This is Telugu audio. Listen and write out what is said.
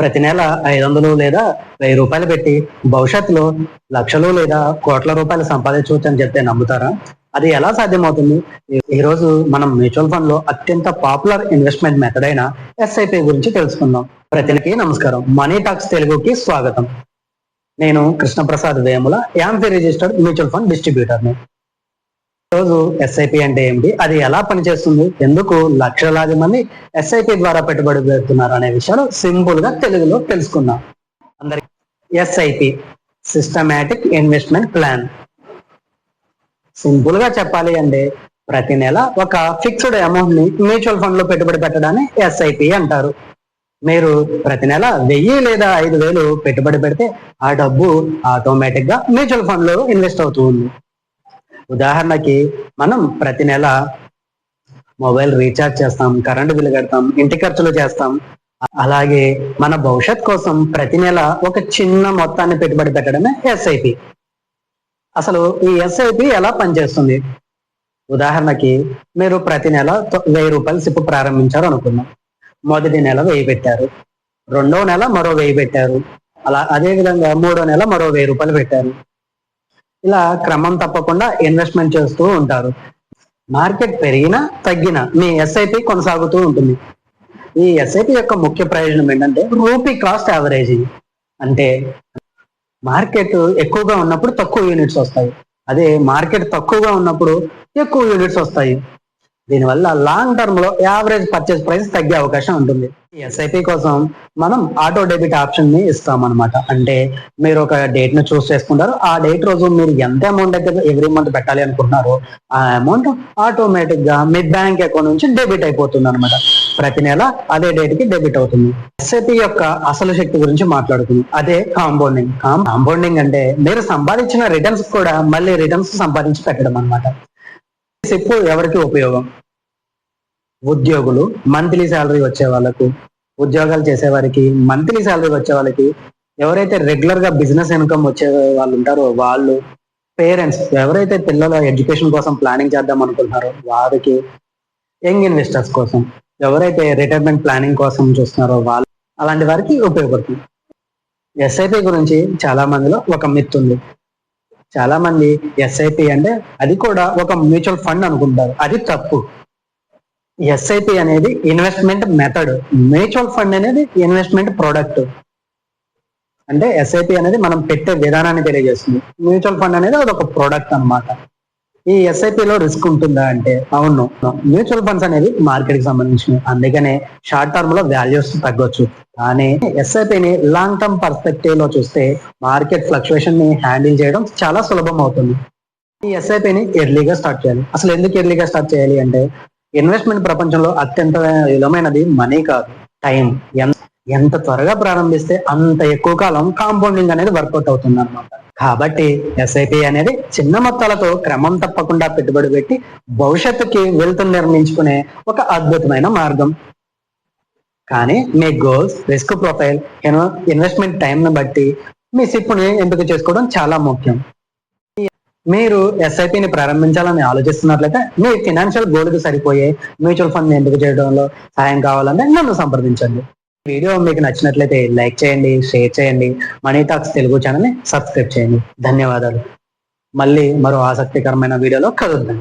ప్రతి నెల 500 లేదా 1000 రూపాయలు పెట్టి భవిష్యత్తులో లక్షలు లేదా కోట్ల రూపాయలు సంపాదించవచ్చు అని చెప్తే నమ్ముతారా? అది ఎలా సాధ్యమవుతుంది? ఈ రోజు మనం మ్యూచువల్ ఫండ్ లో అత్యంత పాపులర్ ఇన్వెస్ట్మెంట్ మెథడ్ అయిన ఎస్ఐపి గురించి తెలుసుకుందాం. ప్రతికి నమస్కారం. మనీ టాక్స్ తెలుగుకి స్వాగతం. నేను Krishnaprasad Vemula, AMFI registered mutual fund డిస్ట్రిబ్యూటర్ని. రోజు ఎస్ఐపి అంటే ఏమిటి, అది ఎలా పనిచేస్తుంది, ఎందుకు లక్షలాది మంది ఎస్ఐపి ద్వారా పెట్టుబడి పెడుతున్నారు అనే విషయాలు సింపుల్ గా తెలుగులో తెలుసుకుందాం. అందరికి SIP systematic investment plan. Simple గా చెప్పాలి అంటే ప్రతి నెల ఒక ఫిక్స్డ్ అమౌంట్ ని మ్యూచువల్ ఫండ్ లో పెట్టుబడి పెట్టడాన్ని ఎస్ఐపి అంటారు. మీరు ప్రతి నెల 1000 లేదా 5000 పెట్టుబడి పెడితే ఆ డబ్బు ఆటోమేటిక్ గా మ్యూచువల్ ఫండ్ లో ఇన్వెస్ట్ అవుతూ ఉంది. ఉదాహరణకి మనం ప్రతి నెల మొబైల్ రీఛార్జ్ చేస్తాం, కరెంటు బిల్లు కడతాం, ఇంటి ఖర్చులు చేస్తాం. అలాగే మన భవిష్యత్ కోసం ప్రతి నెల ఒక చిన్న మొత్తాన్ని పెట్టుబడి పెట్టడమే ఎస్ఐపి. అసలు ఈ ఎస్ఐపి ఎలా పనిచేస్తుంది? ఉదాహరణకి మీరు ప్రతి నెల 1000 రూపాయలు సిప్ ప్రారంభించారు అనుకుందాం. మొదటి నెల 1000 పెట్టారు, రెండో నెల మరో 1000 పెట్టారు, అదే విధంగా మూడో నెల మరో 1000 రూపాయలు పెట్టారు. ఇలా క్రమం తప్పకుండా ఇన్వెస్ట్మెంట్ చేస్తూ ఉంటారు. మార్కెట్ పెరిగినా తగ్గినా మీ ఎస్ఐపి కొనసాగుతూ ఉంటుంది. ఈ ఎస్ఐపి యొక్క ముఖ్య ప్రయోజనం ఏంటంటే రూపీ కాస్ట్ యావరేజింగ్. అంటే మార్కెట్ ఎక్కువగా ఉన్నప్పుడు తక్కువ యూనిట్స్ వస్తాయి, అదే మార్కెట్ తక్కువగా ఉన్నప్పుడు ఎక్కువ యూనిట్స్ వస్తాయి. దీనివల్ల లాంగ్ టర్మ్ లో యావరేజ్ పర్చేస్ ప్రైస్ తగ్గే అవకాశం ఉంటుంది. ఈ ఎస్ఐపి కోసం మనం ఆటో డెబిట్ ఆప్షన్ ని ఇస్తాం అనమాట. అంటే మీరు ఒక డేట్ ను చూస్ చేసుకుంటారు, ఆ డేట్ రోజు మీరు ఎంత అమౌంట్ అయితే ఎవ్రీ మంత్ పెట్టాలి అనుకుంటున్నారో ఆ అమౌంట్ ఆటోమేటిక్ గా మీ బ్యాంక్ అకౌంట్ నుంచి డెబిట్ అయిపోతుంది అనమాట. ప్రతి నెల అదే డేట్ కి డెబిట్ అవుతుంది. ఎస్ఐపి యొక్క అసలు శక్తి గురించి మాట్లాడుతుంది, అదే కాంపౌండింగ్. కాంపౌండింగ్ అంటే మీరు సంపాదించిన రిటర్న్స్ కూడా మళ్ళీ రిటర్న్స్ సంపాదించి పెట్టడం అనమాట. సిప్ ఎవరికి ఉపయోగం? ఉద్యోగులు, మంత్లీ శాలరీ వచ్చే వాళ్ళకు, ఉద్యోగాలు చేసేవారికి, మంత్లీ శాలరీ వచ్చే వాళ్ళకి, ఎవరైతే రెగ్యులర్ గా బిజినెస్ ఇన్కమ్ వచ్చే వాళ్ళు ఉంటారో వాళ్ళు, పేరెంట్స్ ఎవరైతే పిల్లల ఎడ్యుకేషన్ కోసం ప్లానింగ్ చేద్దాం అనుకుంటున్నారో వారికి, యంగ్ ఇన్వెస్టర్స్ కోసం, ఎవరైతే రిటైర్మెంట్ ప్లానింగ్ కోసం చూస్తున్నారో వాళ్ళు, అలాంటి వారికి ఉపయోగపడుతుంది. ఎస్ఐపి గురించి చాలా మందిలో ఒక మిత్ ఉంది. చాలా మంది ఎస్ఐపి అంటే అది కూడా ఒక మ్యూచువల్ ఫండ్ అనుకుంటారు. అది తప్పు. ఎస్ఐపి అనేది ఇన్వెస్ట్మెంట్ మెథడ్, మ్యూచువల్ ఫండ్ అనేది ఇన్వెస్ట్మెంట్ ప్రోడక్ట్. అంటే ఎస్ఐపి అనేది మనం పెట్టే విధానాన్ని తెలియజేస్తుంది, మ్యూచువల్ ఫండ్ అనేది అదొక ప్రోడక్ట్ అన్నమాట. ఈ ఎస్ఐపిలో రిస్క్ ఉంటుందా అంటే అవును. మ్యూచువల్ ఫండ్స్ అనేవి మార్కెట్ కి సంబంధించినవి, అందుకనే షార్ట్ టర్మ్ లో వాల్యూస్ తగ్గొచ్చు. కానీ ఎస్ఐపిని లాంగ్ టర్మ్ పర్స్పెక్టివ్ లో చూస్తే మార్కెట్ ఫ్లక్చుయేషన్ ని హ్యాండిల్ చేయడం చాలా సులభం అవుతుంది. ఈ ఎస్ఐపిని ఎర్లీగా స్టార్ట్ చేయాలి. అసలు ఎందుకు ఎర్లీగా స్టార్ట్ చేయాలి అంటే ఇన్వెస్ట్మెంట్ ప్రపంచంలో అత్యంత విలువైనది మనీ కాదు, టైం. ఎంత త్వరగా ప్రారంభిస్తే అంత ఎక్కువ కాలం కాంపౌండింగ్ అనేది వర్కౌట్ అవుతుంది అన్నమాట. కాబట్టి ఎస్ఐపి అనేది చిన్న మొత్తాలతో క్రమం తప్పకుండా పెట్టుబడి పెట్టి భవిష్యత్తుకి వెల్త్ నిర్మించుకునే ఒక అద్భుతమైన మార్గం. కానీ మీ goals, risk profile, investment time ని బట్టి మీ సిప్ని ఎంపిక చేసుకోవడం చాలా ముఖ్యం. మీరు ఎస్ఐపిని ప్రారంభించాలని ఆలోచిస్తున్నట్లయితే మీ ఫినాన్షియల్ గోల్ కి సరిపోయే మ్యూచువల్ ఫండ్ ఎంపిక చేయడంలో సాయం కావాలంటే నన్ను సంప్రదించండి. వీడియో మీకు నచ్చినట్లయితే లైక్ చేయండి, షేర్ చేయండి, మనీ టాక్స్ తెలుగు ఛానల్ ని సబ్స్క్రైబ్ చేయండి. ధన్యవాదాలు. మళ్ళీ మరో ఆసక్తికరమైన వీడియోలో కలుద్దాం.